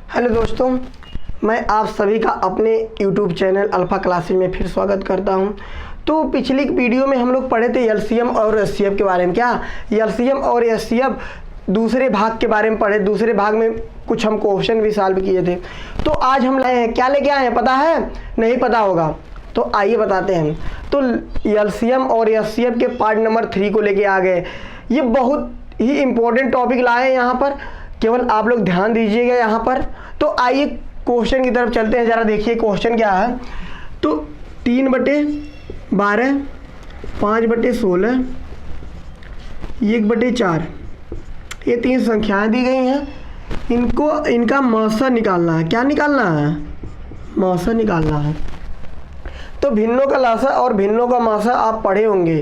Hello दोस्तों, मैं आप सभी का अपने YouTube चैनल अल्फ़ा क्लासेस में फिर स्वागत करता हूं। तो पिछली वीडियो में हम लोग पढ़े थे एलसीएम और एचसीएफ के बारे में। क्या एलसीएम और एचसीएफ दूसरे भाग के बारे में पढ़े। दूसरे भाग में कुछ हम क्वेश्चन भी सॉल्व किए थे। तो आज हम लाए हैं, क्या लेके आए हैं पता है? नहीं पता होगा तो आइए बताते हैं। तो एलसीएम और एचसीएफ के पार्ट नंबर 3 को लेके आ गए। ये बहुत ही इम्पोर्टेंट टॉपिक लाए हैं यहाँ पर, केवल आप लोग ध्यान दीजिएगा यहाँ पर। तो आइए क्वेश्चन की तरफ चलते हैं। ज़रा देखिए क्वेश्चन क्या है। तो 3/12, 5/16, 1/4 ये 3 संख्याएं दी गई हैं। इनका मौसा निकालना है। क्या निकालना है? मौसा निकालना है। तो भिन्नों का लासा और भिन्नों का मौसा आप पढ़े होंगे,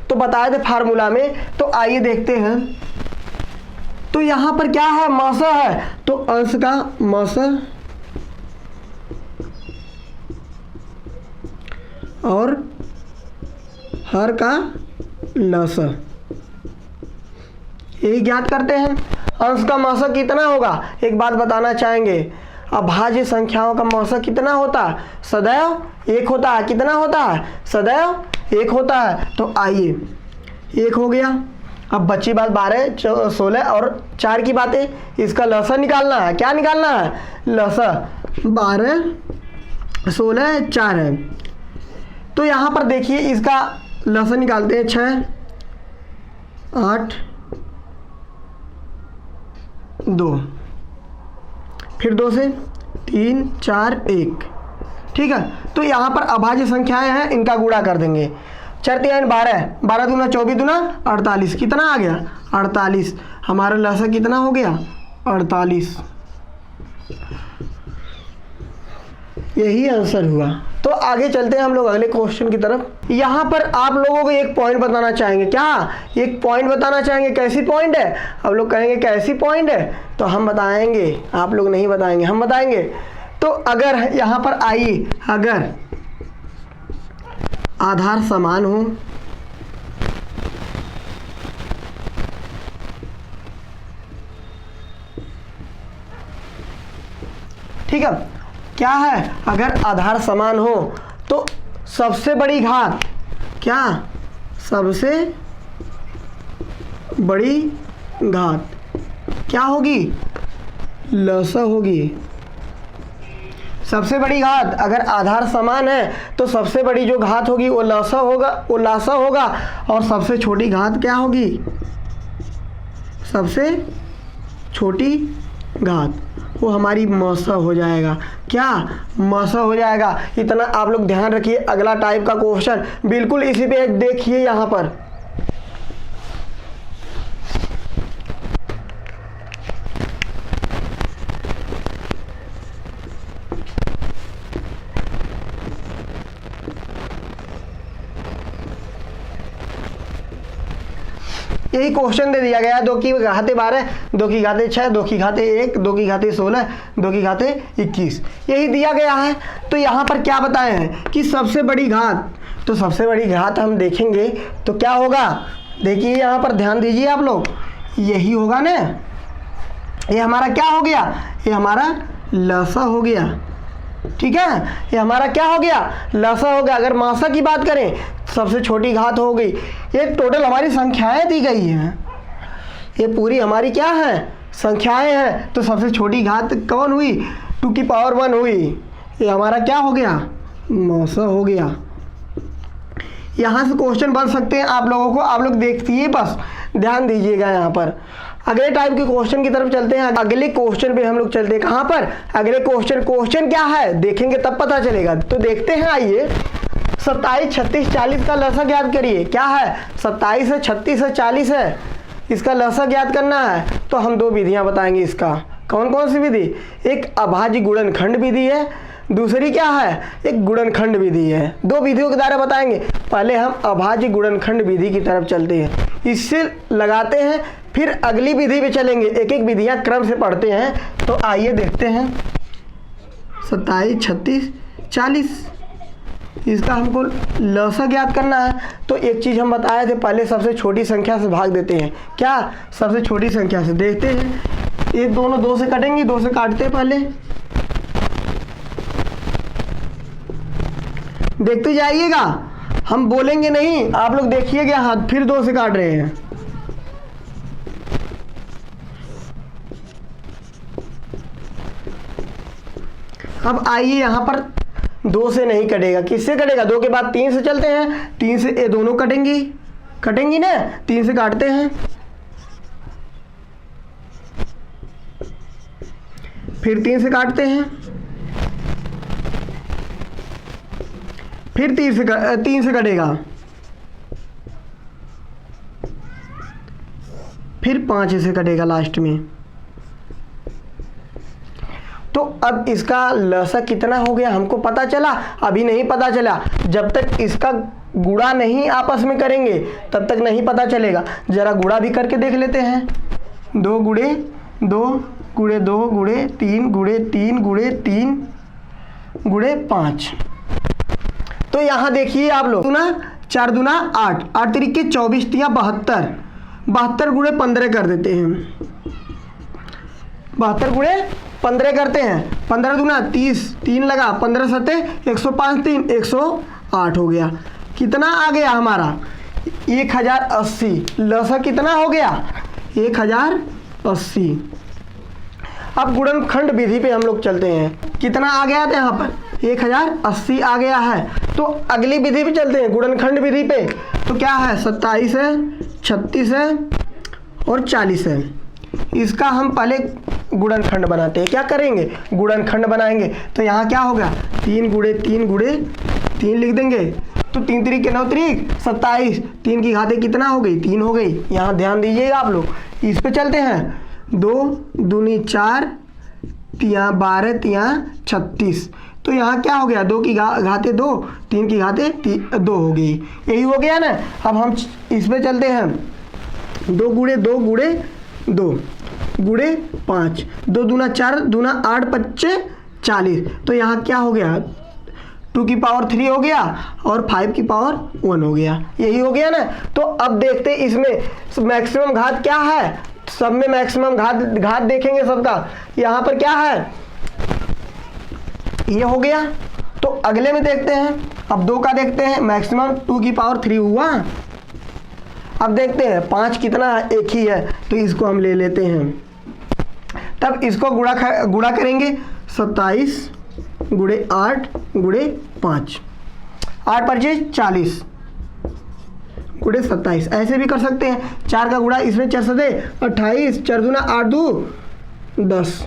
तो बताए थे फार्मूला में। तो आइए देखते हैं। तो यहाँ पर क्या है? मौसा है, तो अंश का मौसा और हर का लसा, यही ज्ञात करते हैं। अंश का मौसा कितना होगा? एक बात बताना चाहेंगे, अभाज्य संख्याओं का मौसा कितना होता है? सदैव 1 होता है। कितना होता है? सदैव 1 होता है। तो आइए 1 हो गया। अब बची बात 12, 16 और 4 की बातें। इसका लसा निकालना है। क्या निकालना है? लसा। 12, 16, 4 है। तो यहाँ पर देखिए इसका लसा निकालते हैं। 6, 8, 2, फिर 2 से 3, 4, 1। ठीक है। तो यहाँ पर अभाज्य संख्याएं हैं, इनका गुणा कर देंगे। 4 3 12, 12 दूना 24 दूना 48। कितना आ गया? 48। हमारा लसा कितना हो गया? 48। यही आंसर हुआ। तो आगे चलते हैं हम लोग अगले क्वेश्चन की तरफ। यहाँ पर आप लोगों को एक पॉइंट बताना चाहेंगे। क्या? एक पॉइंट बताना चाहेंगे। कैसी पॉइंट है? आप लोग कहेंगे कैसी पॉइंट है, तो हम बताएंगे। आप लोग नहीं बताएंगे, हम बताएंगे। तो अगर यहाँ पर आई, अगर आधार समान हो, ठीक है। क्या है? अगर आधार समान हो तो सबसे बड़ी घात, क्या? सबसे बड़ी घात क्या होगी? लसा होगी। सबसे बड़ी घात अगर आधार समान है तो सबसे बड़ी जो घात होगी वो लसा होगा, वो लासा होगा। और सबसे छोटी घात क्या होगी? सबसे छोटी घात वो हमारी मौसा हो जाएगा। क्या? मौसा हो जाएगा। इतना आप लोग ध्यान रखिए। अगला टाइप का क्वेश्चन बिल्कुल इसी पे देखिए। यहाँ पर यही क्वेश्चन दे दिया गया। 2 की घाते 12, 2 की घाते 6, 2 की घाते 1, 2 की घाते 16, 2 की घाते 21, यही दिया गया है। तो यहाँ पर क्या बताए हैं कि सबसे बड़ी घात, तो सबसे बड़ी घात हम देखेंगे तो क्या होगा? देखिए यहाँ पर ध्यान दीजिए आप लोग, यही होगा ना। ये हमारा क्या हो गया? ये हमारा लसा हो गया। ठीक है। ये हमारा क्या हो गया? लसा हो गया। अगर मौसा की बात करें, सबसे छोटी घात हो गई। ये टोटल हमारी संख्याएं दी गई हैं। ये पूरी हमारी क्या है? संख्याएं हैं। तो सबसे छोटी घात कौन हुई? 2 की पावर 1 हुई। ये हमारा क्या हो गया? मौसा हो गया। यहाँ से क्वेश्चन बन सकते हैं आप लोगों को। आप लोग देखिए, बस ध्यान दीजिएगा यहाँ पर। अगले टाइप के क्वेश्चन की तरफ चलते हैं। अगले क्वेश्चन पे हम लोग चलते हैं। कहाँ पर? अगले क्वेश्चन क्या है देखेंगे तब पता चलेगा। तो देखते हैं। आइए 27, 36, 40 का लसा ज्ञात करिए। क्या है? 27 है, 36 है, 40 है। इसका लसा ज्ञात करना है। तो हम 2 विधियां बताएंगे इसका। कौन कौन सी विधि? एक अभाज्य गुणनखंड विधि है, दूसरी क्या है? एक गुणनखंड विधि है। 2 विधियों के द्वारा बताएंगे। पहले हम अभाज्य गुणनखंड विधि की तरफ चलते हैं, इससे लगाते हैं, फिर अगली विधि पे चलेंगे। एक एक विधियां क्रम से पढ़ते हैं। तो आइए देखते हैं। 27, 36, 40 इसका हमको लसा ज्ञात करना है। तो एक चीज़ हम बताए थे, पहले सबसे छोटी संख्या से भाग देते हैं। क्या? सबसे छोटी संख्या से। देखते हैं ये दोनों 2 से कटेंगी, 2 से काटते हैं पहले, देखते जाइएगा, हम बोलेंगे नहीं, आप लोग देखिएगा हाथ, फिर 2 से काट रहे हैं। अब आइए यहाँ पर 2 से नहीं कटेगा, किससे कटेगा? 2 के बाद 3 से चलते हैं, 3 से ये दोनों कटेंगी ना, 3 से काटते हैं, फिर 3 से काटते हैं, फिर 3 से कटेगा, फिर 5 से कटेगा लास्ट में। तो अब इसका लसा कितना हो गया हमको पता चला? अभी नहीं पता चला, जब तक इसका गुणा नहीं आपस में करेंगे तब तक नहीं पता चलेगा। जरा गुणा भी करके देख लेते हैं। 2 गुणे 2 गुणे 2 गुणे 3 गुणे 3 गुणे 3 गुणे 5। तो यहाँ देखिए आप लोग, 4 दूना 8, 8 तरीके 24 तिया 72, 72 गुणे 15 कर देते हैं, 72 गुणे 15 करते हैं, 15 दूना 30, 3 लगा, 15 सते 105, 3 108 हो गया। कितना आ गया हमारा? 1080। लसा कितना हो गया? 1080। अब गुणनखंड विधि पे हम लोग चलते हैं। कितना आ गया था यहाँ पर? 1080 आ गया है। तो अगली विधि पे चलते हैं, गुणनखंड विधि पे। तो क्या है? 27 है, 36 है और 40 है। इसका हम पहले गुणनखंड बनाते हैं। क्या करेंगे? गुणनखंड बनाएंगे। तो यहाँ क्या होगा? 3 गुणे 3 गुणे 3 लिख देंगे। तो 3 तरीके 9 तरीक 27, 3 की घाते कितना हो गई? 3 हो गई। यहाँ ध्यान दीजिएगा आप लोग। इस पे चलते हैं। 2 दूनी 4 तिया 12 तिया 36। तो यहाँ क्या हो गया? 2 की घाते 2, 3 की घाते 2 हो गई। यही हो गया ना। अब हम इस पे चलते हैं। 2 गुणे 2 गुणे 2 गुणे 5, 2 दूना 4 दूना 8 25 40। तो यहाँ क्या हो गया? 2 की पावर 3 हो गया और 5 की पावर 1 हो गया। यही हो गया ना। तो अब देखते इसमें मैक्सिमम घात क्या है। सब में मैक्सिमम घात देखेंगे सबका। यहाँ पर क्या है? ये हो गया। तो अगले में देखते हैं। अब 2 का देखते हैं। मैक्सिमम 2 की पावर 3 हुआ। अब देखते हैं 5 कितना है? एक ही है, तो इसको हम ले लेते हैं। तब इसको गुणा करेंगे। 27 गुणे 8 गुणे 5, 8 25 40 गुणे 27। ऐसे भी कर सकते हैं। 4 का गुणा इसमें 4 सदे 28, 4 दूना 8 2 10।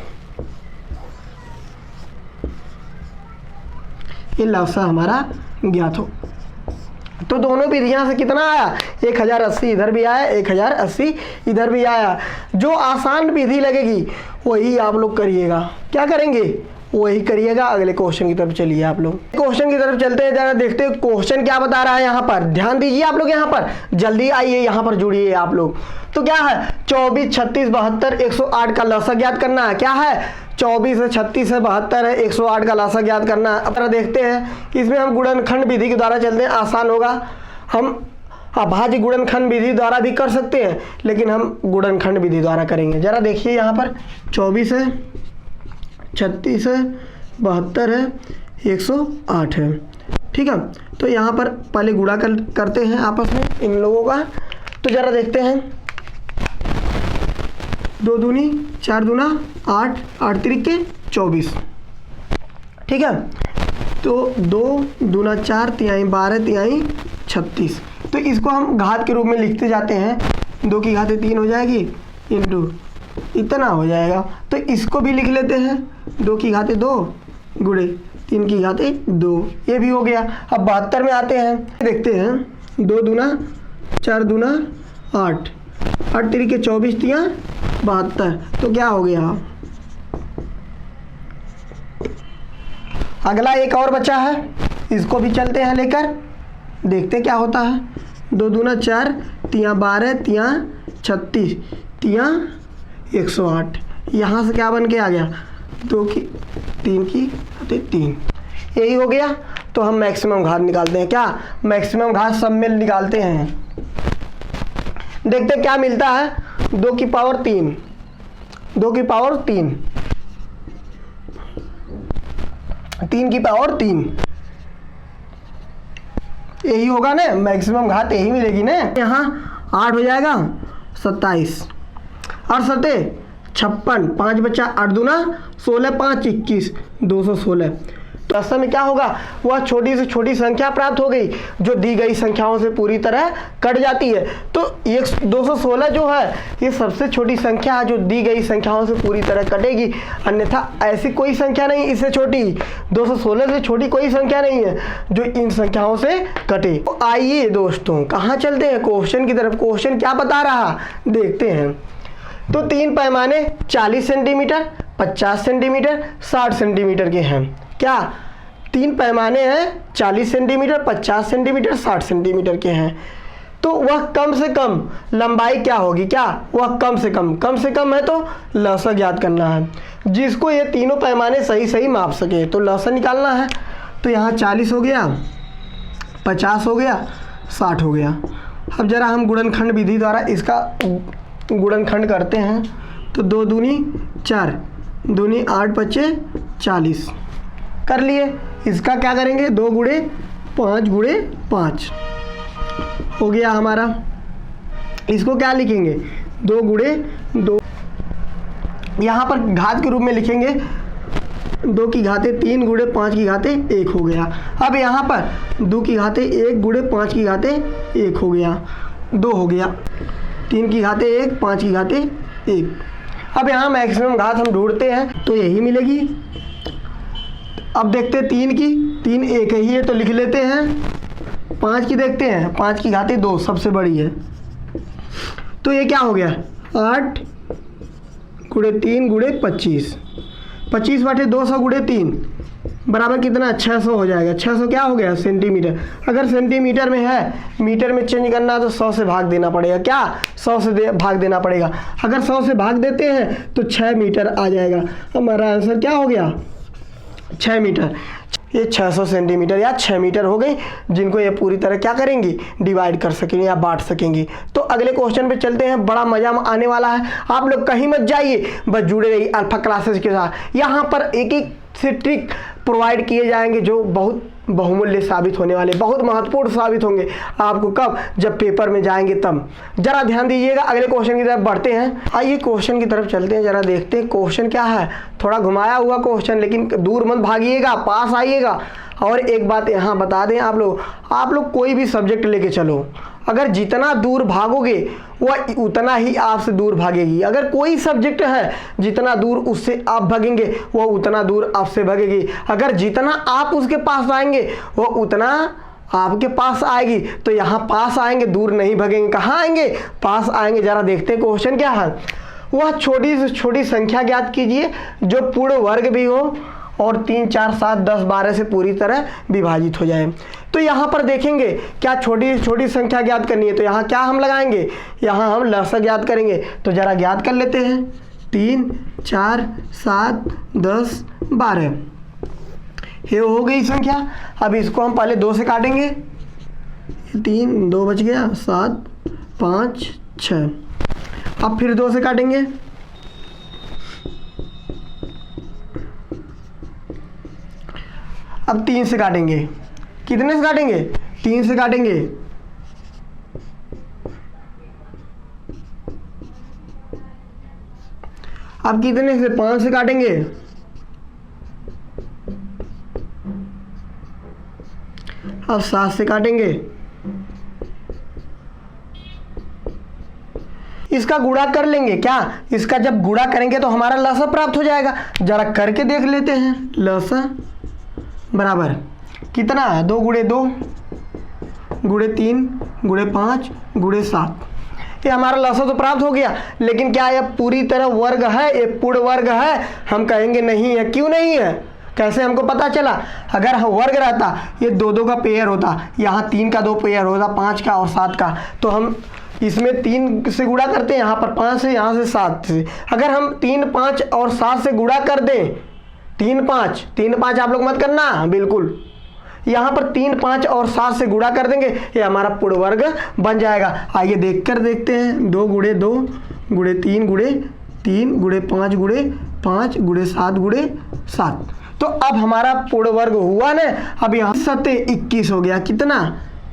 ये लसा हमारा ज्ञात हो। तो दोनों विधियां से कितना आया? 1080 इधर भी आया, 1080 इधर भी आया। जो आसान विधि लगेगी वही आप लोग करिएगा। क्या करेंगे? वही करिएगा। अगले क्वेश्चन की तरफ चलिए आप लोग। क्वेश्चन की तरफ चलते हैं, जरा देखते हैं क्वेश्चन क्या बता रहा है। यहाँ पर ध्यान दीजिए आप लोग। यहाँ पर जल्दी आइए, यहाँ पर जुड़िए आप लोग। तो क्या है? 24 36 72 108 का लसा ज्ञात करना है। क्या है? 24 है, 36 है, 72 है, 108 का लसा ज्ञात करना है। अब देखते हैं इसमें हम गुणनखंड विधि के द्वारा चलते हैं। आसान होगा। हम अभाज्य गुणनखंड विधि द्वारा भी कर सकते हैं, लेकिन हम गुणनखंड विधि द्वारा करेंगे। जरा देखिए यहाँ पर 24 है, 36 है, 72 है, 108 है। ठीक है। तो यहाँ पर पहले गुणा करते हैं आपस में इन लोगों का। तो जरा देखते हैं। 2 दूनी 4 दूना 8, 8 तरीके 24। ठीक है। तो 2 दूना 4 तिहाई 12 तिहाई 36। तो इसको हम घात के रूप में लिखते जाते हैं। 2 की घाते 3 हो जाएगी इंटू इतना हो जाएगा। तो इसको भी लिख लेते हैं। 2 की घाते 2 गुणे 3 की घाते 2। ये भी हो गया। अब 72 में आते हैं। देखते हैं। 2 दूना 4 दूना 8, 8 तरीके 24 तिया 72। तो क्या हो गया? अगला एक और बचा है, इसको भी चलते हैं लेकर, देखते क्या होता है। 2 दूना 4 तिया 12 तिया 36 तिया 108। यहाँ से क्या बन के आ गया? 2 की 3 की 3। यही हो गया। तो हम मैक्सिमम घात निकालते हैं। क्या? मैक्सिमम घात सब में निकालते हैं। देखते क्या मिलता है। 2 की पावर 3 2 की पावर 3, 3 की पावर 3, यही होगा ना, मैक्सिमम घात यही मिलेगी ना। यहाँ 8 हो जाएगा 27, 8 सते 56, 5 बचा 8 दूना 16, 5 21, 216। तो असल में क्या होगा, वह छोटी से छोटी संख्या प्राप्त हो गई जो दी गई संख्याओं से पूरी तरह कट जाती है। तो 216 जो है ये सबसे छोटी संख्या है जो दी गई संख्याओं से पूरी तरह कटेगी, अन्यथा ऐसी कोई संख्या नहीं इससे छोटी, 216 से छोटी कोई संख्या नहीं है जो इन संख्याओं से कटे। तो आइए दोस्तों कहाँ चलते हैं, क्वेश्चन की तरफ। क्वेश्चन क्या बता रहा देखते हैं। तो 3 पैमाने 40 सेंटीमीटर, 50 सेंटीमीटर, 60 सेंटीमीटर के हैं। क्या 3 पैमाने हैं 40 सेंटीमीटर, 50 सेंटीमीटर, 60 सेंटीमीटर के हैं। तो वह कम से कम लंबाई क्या होगी, क्या वह कम से कम है तो लसा ज्ञात करना है, जिसको ये तीनों पैमाने सही सही माप सके। तो लसा निकालना है। तो यहाँ 40 हो गया, 50 हो गया, 60 हो गया। अब जरा हम गुणनखंड विधि द्वारा इसका गुणनखंड करते हैं। तो 2 दूनी 4, दूनी 8 बचे 40 कर लिए। इसका क्या करेंगे, 2 गुणे 5 गुणे 5 हो गया हमारा। इसको क्या लिखेंगे, 2 गुणे 2, यहाँ पर घात के रूप में लिखेंगे 2 की घाते 3 गुणे 5 की घाते 1 हो गया। अब यहाँ पर 2 की घाते 1 गुणे 5 की घाते 1 हो गया, 2 हो गया, 3 की घाते 1, 5 की घाते 1। अब यहाँ मैक्सिमम घात हम ढूंढते हैं तो यही मिलेगी। अब देखते हैं 3 की, 3 एक ही है तो लिख लेते हैं। 5 की देखते हैं, 5 की घाते 2 सबसे बड़ी है। तो ये क्या हो गया, 8 गुणे 3 गुणे 25, 25 बटे 200 गुणे 3 बराबर कितना, 600 हो जाएगा। 600 क्या हो गया, सेंटीमीटर। अगर सेंटीमीटर में है, मीटर में चेंज करना है तो 100 से भाग देना पड़ेगा। क्या 100 से भाग देना पड़ेगा। अगर 100 से भाग देते हैं तो 6 मीटर आ जाएगा। हमारा आंसर क्या हो गया, 6 मीटर। ये 600 सेंटीमीटर या 6 मीटर हो गई, जिनको ये पूरी तरह क्या करेंगी, डिवाइड कर सकेंगे या बांट सकेंगी। तो अगले क्वेश्चन पे चलते हैं, बड़ा मजा आने वाला है। आप लोग कहीं मत जाइए, बस जुड़े रहिए अल्फा क्लासेस के साथ। यहाँ पर एक एक से ट्रिक प्रोवाइड किए जाएंगे जो बहुत बहुमूल्य साबित होने वाले, बहुत महत्वपूर्ण साबित होंगे आपको। कब, जब पेपर में जाएंगे तब। जरा ध्यान दीजिएगा। अगले क्वेश्चन की तरफ बढ़ते हैं। आइए क्वेश्चन की तरफ चलते हैं, जरा देखते हैं क्वेश्चन क्या है। थोड़ा घुमाया हुआ क्वेश्चन, लेकिन दूर मत भागिएगा, पास आइएगा। और एक बात यहाँ बता दें, आप लोग कोई भी सब्जेक्ट लेके चलो, अगर जितना दूर भागोगे वह उतना ही आपसे दूर भागेगी। अगर कोई सब्जेक्ट है, जितना दूर उससे आप भागेंगे वह उतना दूर आपसे भागेगी। अगर जितना आप उसके पास आएंगे वह उतना आपके पास आएगी। तो यहाँ पास आएंगे, दूर नहीं भागेंगे। कहाँ आएंगे, पास आएंगे। जरा देखते हैं क्वेश्चन क्या है। वह छोटी से छोटी संख्या ज्ञात कीजिए जो पूर्ण वर्ग भी हो और 3, 4, 7, 10, 12 से पूरी तरह विभाजित हो जाए। तो यहाँ पर देखेंगे क्या छोटी से छोटी संख्या ज्ञात करनी है। तो यहाँ क्या हम लगाएंगे, यहाँ हम लसा ज्ञात करेंगे। तो जरा ज्ञात कर लेते हैं। 3, 4, 7, 10, 12 ये हो गई संख्या। अब इसको हम पहले 2 से काटेंगे। 3, 2 बच गया, 7, 5, 6। अब फिर 2 से काटेंगे। अब 3 से काटेंगे। कितने से काटेंगे, 3 से काटेंगे। अब कितने से, 5 से काटेंगे। अब 7 से काटेंगे। इसका गुणा कर लेंगे। क्या, इसका जब गुणा करेंगे तो हमारा लसा प्राप्त हो जाएगा। जरा करके देख लेते हैं। लसा बराबर कितना है, 2 गुणे 2 गुणे 3 गुणे 5 गुणे 7। ये हमारा लसा तो प्राप्त हो गया। लेकिन क्या यह पूरी तरह वर्ग है, ये पूर्ण वर्ग है? हम कहेंगे नहीं है। क्यों नहीं है, कैसे हमको पता चला? अगर वर्ग रहता ये 2-2 का पेयर होता, यहाँ 3 का 2 पेयर होता, 5 का और 7 का। तो हम इसमें 3 से गुणा करते हैं, यहाँ पर 5 से, यहाँ से 7 से। अगर हम 3, 5 और 7 से गुणा कर दें, 3, 5 आप लोग मत करना बिल्कुल। यहाँ पर 3, 5 और 7 से गुणा कर देंगे, ये हमारा पूर्ण वर्ग बन जाएगा। आइए देखकर देखते हैं। 2 गुणे 2 गुणे 3 गुणे 3 गुणे 5 गुणे 5 गुणे 7 गुणे 7। तो अब हमारा पूर्ण वर्ग हुआ ना। अब यहाँ 7 21 हो गया। कितना?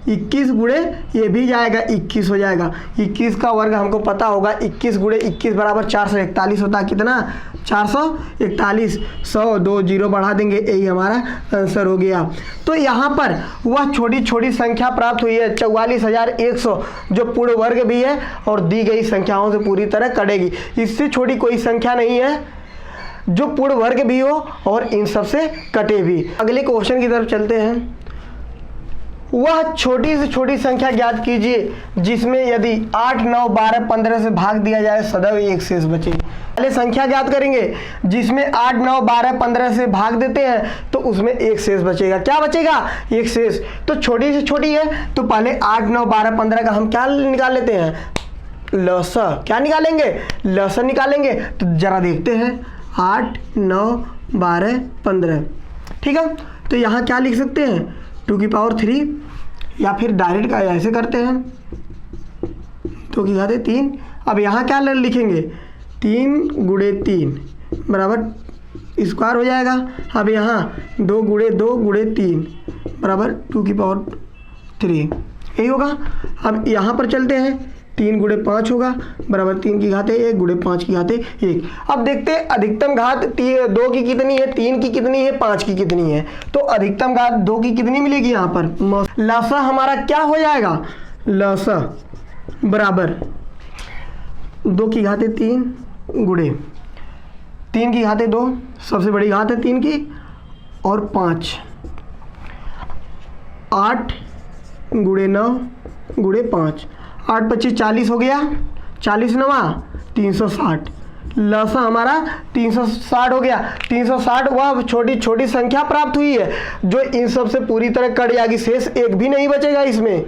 21 गुणे ये भी जाएगा 21 हो जाएगा। 21 का वर्ग हमको पता होगा, 21 गुणे 21 बराबर 441 होता है। कितना? 441। 100 2 0 बढ़ा देंगे, यही हमारा आंसर हो गया। तो यहाँ पर वह छोटी छोटी संख्या प्राप्त हुई है 44,100, जो पूर्ण वर्ग भी है और दी गई संख्याओं से पूरी तरह कटेगी। इससे छोटी कोई संख्या नहीं है जो पूर्ण वर्ग भी हो और इन सब से कटे भी। अगले क्वेश्चन की तरफ चलते हैं। वह छोटी से छोटी संख्या ज्ञात कीजिए जिसमें यदि 8, 9, 12, 15 से भाग दिया जाए सदैव एक शेष बचे। पहले संख्या ज्ञात करेंगे जिसमें 8, 9, 12, 15 से भाग देते हैं तो उसमें एक शेष बचेगा। क्या बचेगा? एक शेष। तो छोटी से छोटी है तो पहले 8, 9, 12, 15 का हम क्या निकाल लेते हैं? लसा। क्या निकालेंगे? लसा निकालेंगे। तो जरा देखते हैं 8, 9, 12, 15। ठीक है, तो यहाँ क्या लिख सकते हैं? 2 की पावर 3, या फिर डायरेक्ट का ऐसे करते हैं 2 की घात 3। अब यहाँ क्या लिखेंगे? 3 गुणे 3 बराबर स्क्वायर हो जाएगा। अब यहाँ 2 गुणे 2 गुणे 3 बराबर 2 की पावर 3, यही होगा। अब यहाँ पर चलते हैं, 3 गुणे 5 होगा बराबर 3 की घात 1 गुणे 5 की घात 1। अब देखते हैं अधिकतम घात 2 की कितनी है, 3 की कितनी है, 5 की कितनी है। तो अधिकतम घात 2 की कितनी मिलेगी यहाँ पर? लसा हमारा क्या हो जाएगा? लसा बराबर 2 की घात 3 गुणे 3 की घात 2, सबसे बड़ी घात है 3 की, और 5, 8 गुणे 9 गुणे 5, 8 25 40 हो गया। 40 9 360। लसा हमारा 360 हो गया। 360 वह छोटी छोटी संख्या प्राप्त हुई है जो इन सब से पूरी तरह कट जाएगी, शेष एक भी नहीं बचेगा इसमें।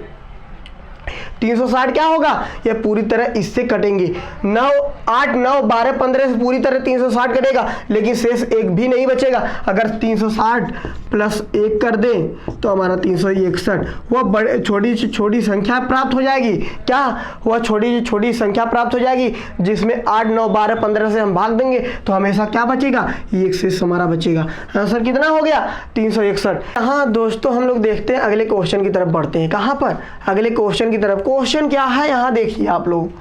360 क्या होगा? ये पूरी तरह इससे कटेंगे। 9, 8, 9, 12, 15 से पूरी तरह 360 कटेगा, लेकिन शेष एक भी नहीं बचेगा। अगर 360 प्लस 1 कर दें तो हमारा 361। वह बड़े छोटी से छोटी संख्या प्राप्त हो जाएगी। क्या? वह छोटी से छोटी संख्या प्राप्त हो जाएगी जिसमें 8, 9, 12, 15 से हम भाग देंगे तो हमेशा क्या बचेगा? एक शेष हमारा बचेगा। आंसर कितना हो गया? 361। हाँ दोस्तों, हम लोग देखते हैं अगले क्वेश्चन की तरफ बढ़ते हैं। कहाँ पर? अगले क्वेश्चन की तरफ। क्वेश्चन क्या है यहाँ देखिए आप लोग।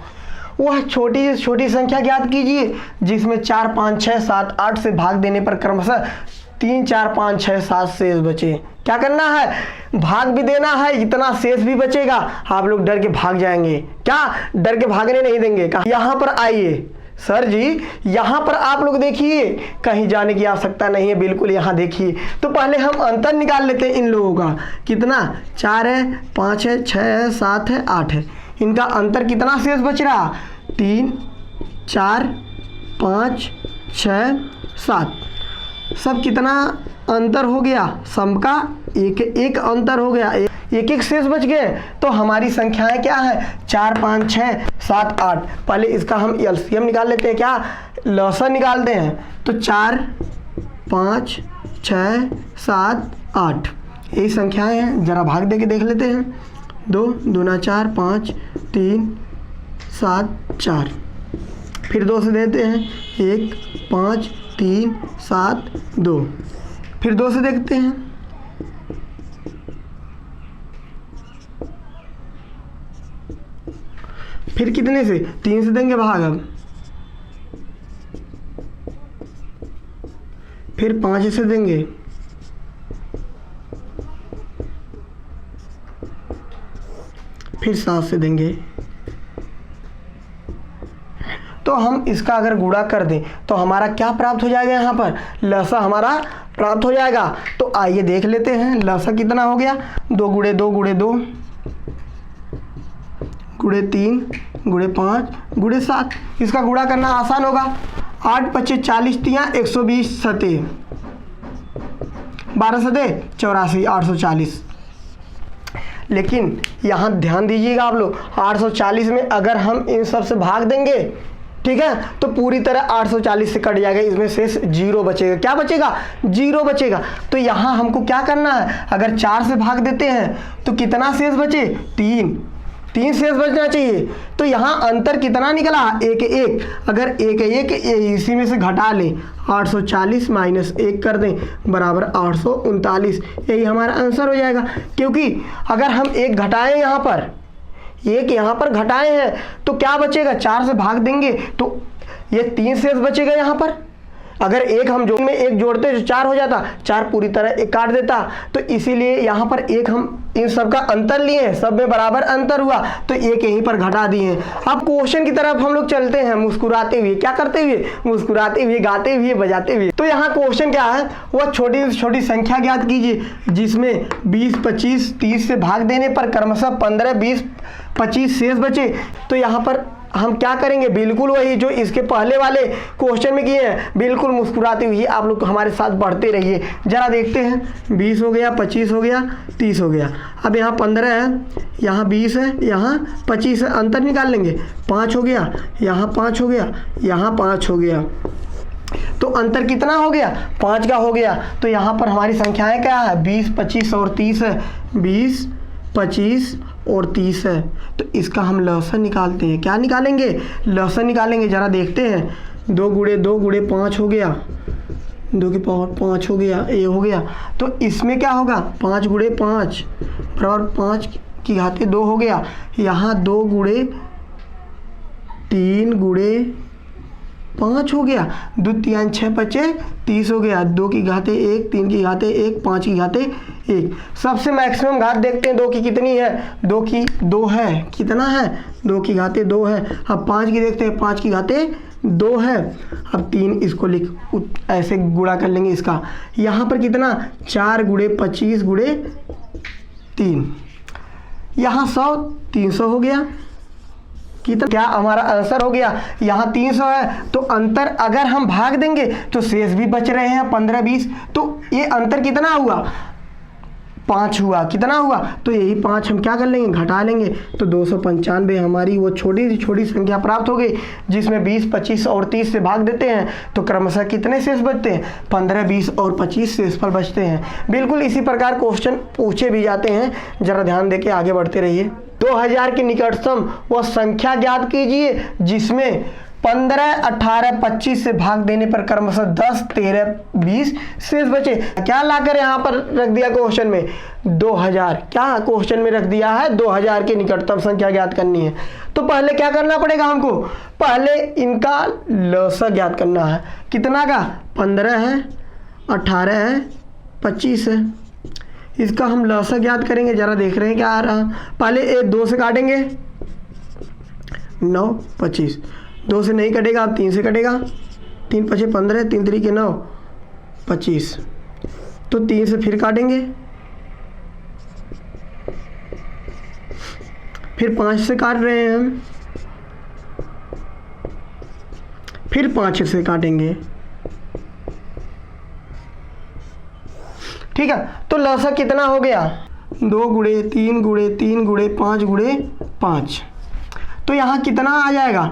वह छोटी से छोटी संख्या ज्ञात कीजिए जिसमें 4, 5, 6, 7, 8 से भाग देने पर क्रमशः 3, 4, 5, 6, 7 शेष बचे। क्या करना है? भाग भी देना है, इतना शेष भी बचेगा। आप लोग डर के भाग जाएंगे। क्या? डर के भागने नहीं देंगे। यहाँ पर आइए सर जी, यहाँ पर आप लोग देखिए, कहीं जाने की आवश्यकता नहीं है, बिल्कुल यहाँ देखिए। तो पहले हम अंतर निकाल लेते हैं इन लोगों का। कितना? 4 है, 5 है, 6 है, 7 है, 8 है। इनका अंतर कितना शेष बच रहा? 3, 4, 5, 6, 7। सब कितना अंतर हो गया? सबका एक एक अंतर हो गया, एक एक शेष बच गए। तो हमारी संख्याएं क्या है? 4, 5, 6, 7, 8। पहले इसका हम एलसीएम निकाल लेते हैं। क्या? लसा निकालते हैं। तो 4, 5, 6, 7, 8 यही संख्याएं हैं। जरा भाग दे के देख लेते हैं। 2 दूना 4, 5, 3, 7, 4। फिर 2 से देते हैं। 1, 5, 3, 7, 2। फिर 2 से देखते हैं। फिर कितने से? 3 से देंगे भाग। अब फिर 5 से देंगे। फिर 7 से देंगे। तो हम इसका अगर गुणा कर दें तो हमारा क्या प्राप्त हो जाएगा? यहाँ पर लसा हमारा प्राप्त हो जाएगा। तो आइए देख लेते हैं लसा कितना हो गया। 2 गुणे 2 गुणे 2 गुणे 3 गुणे 5 गुणे 7। इसका गुणा करना आसान होगा। 8 25 40 3 120 सते 12 सते 84 840। लेकिन यहाँ ध्यान दीजिएगा आप लोग, 840 में अगर हम इन सब से भाग देंगे, ठीक है, तो पूरी तरह 840 से कट जाएगा। इसमें शेष 0 बचेगा। क्या बचेगा? 0 बचेगा। तो यहाँ हमको क्या करना है? अगर 4 से भाग देते हैं तो कितना शेष बचे? 3। 3 शेष बचना चाहिए। तो यहाँ अंतर कितना निकला, 1 1। अगर 1 1 इसी में से घटा लें, 840 माइनस 1 कर दें बराबर 839, यही हमारा आंसर हो जाएगा। क्योंकि अगर हम 1 घटाएं, यहाँ पर 1 यहाँ पर घटाए हैं तो क्या बचेगा, 4 से भाग देंगे तो ये 3 शेष बचेगा यहाँ पर। अगर 1 हम जोड़ में 1 जोड़ते तो 4 हो जाता, 4 पूरी तरह 1 काट देता। तो इसीलिए यहाँ पर 1 हम इन सब का अंतर लिए हैं, सब में बराबर अंतर हुआ तो 1 यहीं पर घटा दिए हैं। अब क्वेश्चन की तरफ हम लोग चलते हैं मुस्कुराते हुए। क्या करते हुए, मुस्कुराते हुए, गाते हुए, बजाते हुए। तो यहाँ क्वेश्चन क्या है, वह छोटी छोटी संख्या ज्ञात कीजिए जिसमें 20 25 30 से भाग देने पर क्रमशः 15 20 25 शेष बचे। तो यहाँ पर हम क्या करेंगे, बिल्कुल वही जो इसके पहले वाले क्वेश्चन में किए हैं, बिल्कुल मुस्कुराते हुए आप लोग हमारे साथ पढ़ते रहिए। जरा देखते हैं, 20 हो गया, 25 हो गया, 30 हो गया। अब यहाँ 15 है, यहाँ 20 है, यहाँ 25 है, अंतर निकाल लेंगे। 5 हो गया, यहाँ 5 हो गया, यहाँ 5 हो गया। तो अंतर कितना हो गया, 5 का हो गया। तो यहाँ पर हमारी संख्याएं क्या है, 20 25 और 30 है, 20 25 और 30 है। तो इसका हम लसन निकालते हैं। क्या निकालेंगे, लसन निकालेंगे। जरा देखते हैं, 2 गुणे 2 गुणे 5 हो गया, 2 की पावर 5 हो गया, ये हो गया। तो इसमें क्या होगा, 5 गुणे 5 बराबर 5 की घाते 2 हो गया। यहाँ 2 गुणे 3 गुणे 5 हो गया, 2 3 6 बचे 30 हो गया। 2 की घाते 1, 3 की घाते 1, 5 की घाते 1। सबसे मैक्सिमम घात देखते हैं 2 की कितनी है, 2 की 2 है। कितना है, 2 की घाते 2 है। अब 5 की देखते हैं, 5 की घाते 2 है। अब 3 इसको ऐसे गुणा कर लेंगे इसका। यहाँ पर कितना, 4 गुणे 25 गुणे 3, यहाँ 100 300 हो गया। कितना, क्या हमारा आंसर हो गया, यहाँ 300 है। तो अंतर अगर हम भाग देंगे तो शेष भी बच रहे हैं 15 20। तो ये अंतर कितना हुआ, 5 हुआ। कितना हुआ, तो यही 5 हम क्या कर लेंगे, घटा लेंगे। तो 295 हमारी वो छोटी सी छोटी संख्या प्राप्त हो गई जिसमें 20 25 और 30 से भाग देते हैं तो क्रमशः कितने शेष बचते हैं, 15 20 और 25 शेषफल बचते हैं। बिल्कुल इसी प्रकार क्वेश्चन पूछे भी जाते हैं। जरा ध्यान देके आगे बढ़ते रहिए। 2000 की निकटतम वह संख्या ज्ञात कीजिए जिसमें 15 18 25 से भाग देने पर क्रमशः 10 13 20 शेष बचे। क्या लाकर यहाँ पर रख दिया क्वेश्चन में, 2000। क्या क्वेश्चन में रख दिया है, 2000 की निकटतम संख्या ज्ञात करनी है। तो पहले क्या करना पड़ेगा हमको, पहले इनका लसा ज्ञात करना है। कितना का, 15 है, 18 है, 25 है। इसका हम लसा ज्ञात करेंगे। जरा देख रहे हैं क्या आ रहा। पहले 2 से काटेंगे, 9 25, 2 से नहीं कटेगा, अब 3 से कटेगा। 3 5 15, 3 3 के 9 25। तो 3 से फिर काटेंगे, फिर 5 से काट रहे हैं हम, फिर 5 से काटेंगे। ठीक है, तो लसा कितना हो गया, 2 गुणे 3 गुणे 3 गुणे 5 गुणे 5। तो यहाँ कितना आ जाएगा,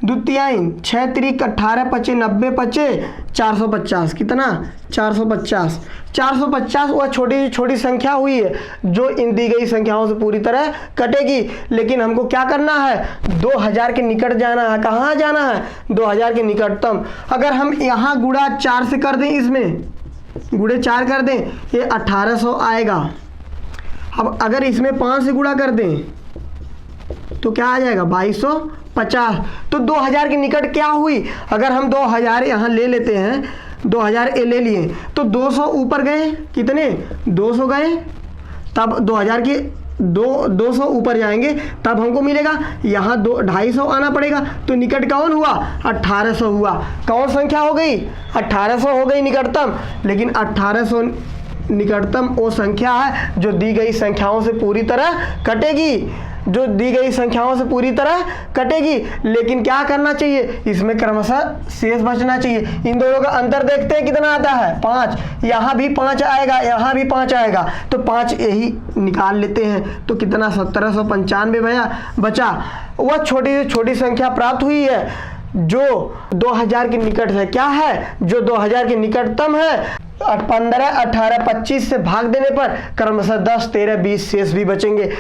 2 3 6 3 18 25 90 25 450। कितना, 450। 450 वह छोटी छोटी संख्या हुई है जो इन दी गई संख्याओं से पूरी तरह कटेगी। लेकिन हमको क्या करना है, 2000 के निकट जाना है। कहाँ जाना है, 2000 के निकटतम। अगर हम यहाँ गुणा 4 से कर दें, इसमें गुणे 4 कर दें, ये 1800 आएगा। अब अगर इसमें 5 से गुणा कर दें तो क्या आ जाएगा, 2250। तो 2000 के निकट क्या हुई, अगर हम 2000 यहाँ ले लेते हैं, 2000 ले लिए तो 200 ऊपर गए, कितने 200 गए, तब 2000 के 200 ऊपर जाएंगे तब हमको मिलेगा यहाँ 250 आना पड़ेगा। तो निकट कौन हुआ, 1800 हुआ। कौन संख्या हो गई, 1800 हो गई निकटतम। लेकिन 1800 निकटतम वो संख्या है जो दी गई संख्याओं से पूरी तरह कटेगी, जो दी गई संख्याओं से पूरी तरह कटेगी। लेकिन क्या करना चाहिए, इसमें क्रमशः शेष बचना चाहिए। इन दोनों का अंतर देखते हैं कितना आता है, 5। यहाँ भी 5 आएगा, यहाँ भी 5 आएगा, तो 5 यही निकाल लेते हैं। तो कितना, 1795 बचा। वह छोटी छोटी संख्या प्राप्त हुई है जो 2000 के निकट है। क्या है, जो 2000 के निकटतम है। 15 18 25 से भाग देने पर क्रमशः 10 13 20 शेष भी बचेंगे।